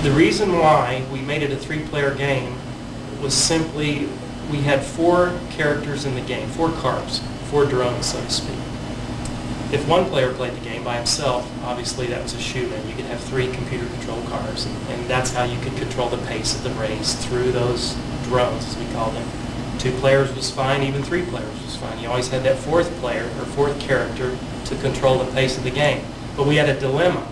The reason why we made it a 3-player game was simply we had 4 characters in the game, 4 cars, 4 drones, so to speak. If one player played the game by himself, obviously that was a shoe-in. You could have 3 computer-controlled cars, and that's how you could control the pace of the race through those drones, as we call them. 2 players was fine, even 3 players was fine. You always had that 4th player or 4th character to control the pace of the game. But we had a dilemma,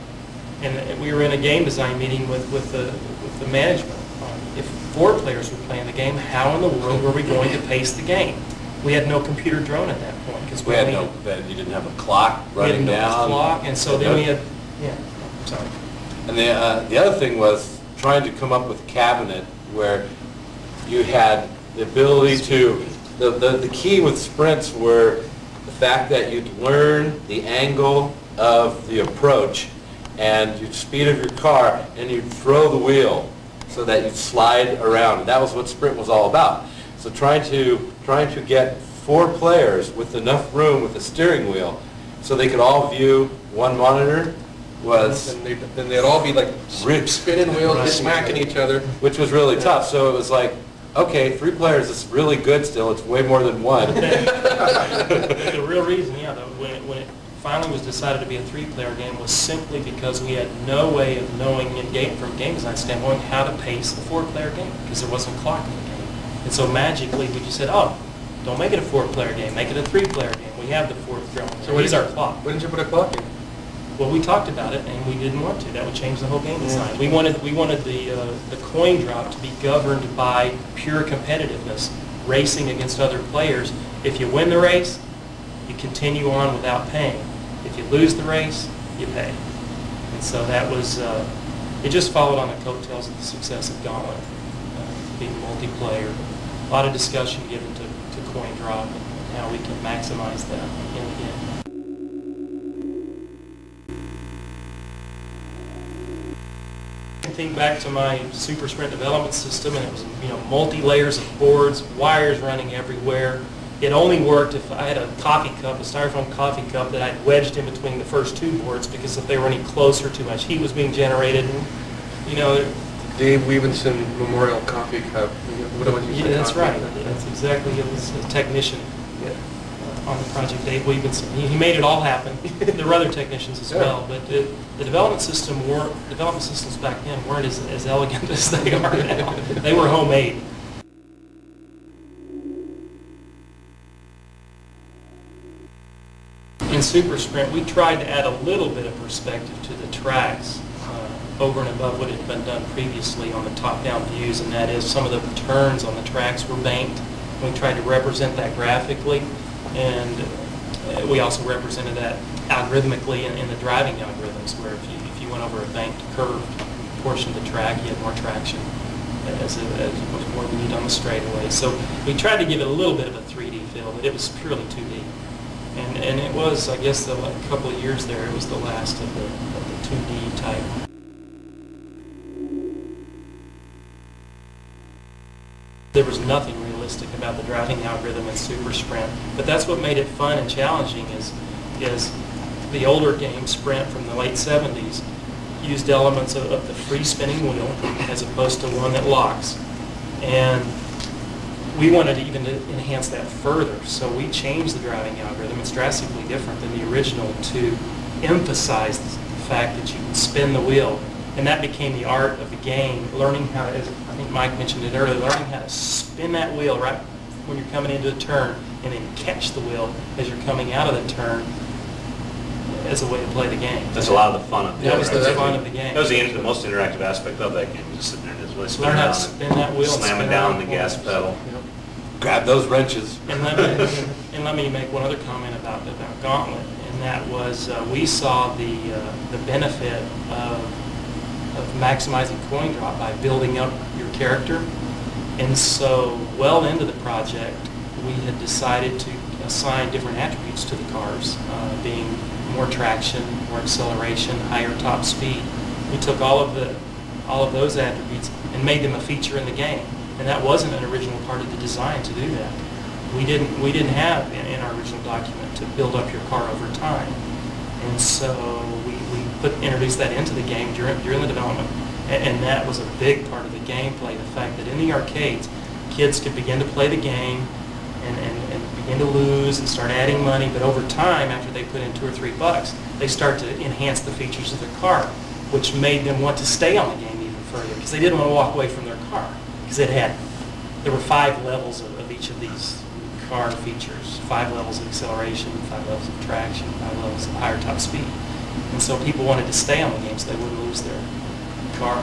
and we were in a game design meeting with the management. If 4 players were playing the game, how in the world were we going to pace the game? We had no computer drone at that point because you didn't have a clock running down. We had no clock, and so then we had sorry. And the other thing was trying to come up with a cabinet where you had the ability to. The key with sprints were the fact that you'd learn the angle of the approach and your speed of your car, and you'd throw the wheel so that you'd slide around. And that was what sprint was all about. So trying to get 4 players with enough room with a steering wheel so they could all view one monitor was... Then they'd all be like spinning wheels, smacking each other. Which was really tough. So it was like, okay, 3 players is really good still. It's way more than 1. The real reason, when it finally was decided to be a 3-player game was simply because we had no way of knowing from a game design standpoint how to pace a 4-player game because there wasn't a clock in the game. And so magically we just said, oh, don't make it a 4-player game, make it a 3-player game. We have the 4th drone. So use our clock. Why didn't you put a clock in? Well, we talked about it, and we didn't want to. That would change the whole game design. We wanted the coin drop to be governed by pure competitiveness, racing against other players. If you win the race, you continue on without paying. If you lose the race, you pay. And so that was, it just followed on the coattails of the success of Gauntlet, being multiplayer. A lot of discussion given to coin drop and how we can maximize that in the game. Think back to my Supersprint development system, and it was multi-layers of boards, wires running everywhere. It only worked if I had a coffee cup, a styrofoam coffee cup that I'd wedged in between the first 2 boards because if they were any closer, too much heat was being generated. Dave Weavenson Memorial Coffee Cup. That's right. That's exactly. It was a technician on the project, Dave Weavenson. He made it all happen. There were other technicians as well, but the development systems back then weren't as elegant as they are now. They were homemade. In Supersprint, we tried to add a little bit of perspective to the tracks over and above what had been done previously on the top-down views, and that is some of the turns on the tracks were banked. We tried to represent that graphically, and we also represented that algorithmically in the driving algorithms, where if you went over a banked, curved portion of the track, you had more traction as opposed to more than you did on the straightaway. So we tried to give it a little bit of a 3D feel, but it was purely 2D. And it was, I guess, a couple of years there, it was the last of the 2D type. There was nothing realistic about the driving algorithm in Supersprint, but that's what made it fun and challenging is the older game, Sprint from the late 70s, used elements of the free spinning wheel as opposed to one that locks. And we wanted to even enhance that further, so we changed the driving algorithm. It's drastically different than the original to emphasize the fact that you can spin the wheel. And that became the art of the game, learning how to, as I think Mike mentioned it earlier, learning how to spin that wheel right when you're coming into a turn and then catch the wheel as you're coming out of the turn as a way to play the game. That's a lot of the fun of it. That was the fun of the game. That was the most interactive aspect of that game, just sitting there and just really spinning Learn how down to spin that wheel and slamming spin down around the gas pedal. Grab those wrenches. And let me make one other comment about Gauntlet, and that was we saw the benefit of maximizing coin drop by building up your character. And so well into the project, we had decided to assign different attributes to the cars, being more traction, more acceleration, higher top speed. We took all of those attributes and made them a feature in the game. And that wasn't an original part of the design to do that. We didn't have in our original document to build up your car over time. And so we introduced that into the game during the development. And that was a big part of the gameplay, the fact that in the arcades, kids could begin to play the game and begin to lose and start adding money, but over time, after they put in $2 or $3, they start to enhance the features of their car, which made them want to stay on the game even further, because they didn't want to walk away from their car, because there were 5 levels of each of these car features, 5 levels of acceleration, 5 levels of traction, 5 levels of higher top speed. And so people wanted to stay on the game so they wouldn't lose their car.